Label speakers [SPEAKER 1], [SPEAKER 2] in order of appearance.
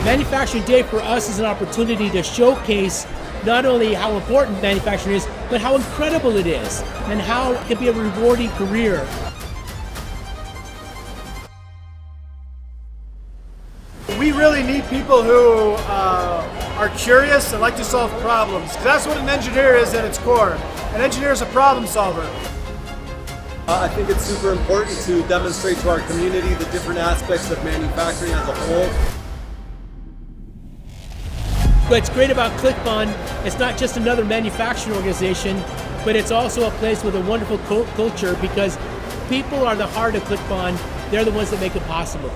[SPEAKER 1] Manufacturing Day for us is an opportunity to showcase not only how important manufacturing is, but how incredible it is, and how it can be a rewarding career.
[SPEAKER 2] We really need people who are curious and like to solve problems, because that's what an engineer is at its core. An engineer is a problem solver.
[SPEAKER 3] I think it's super important to demonstrate to our community the different aspects of manufacturing as a whole.
[SPEAKER 1] What's great about ClickBond, it's not just another manufacturing organization, but it's also a place with a wonderful culture, because people are the heart of ClickBond. They're the ones that make it possible.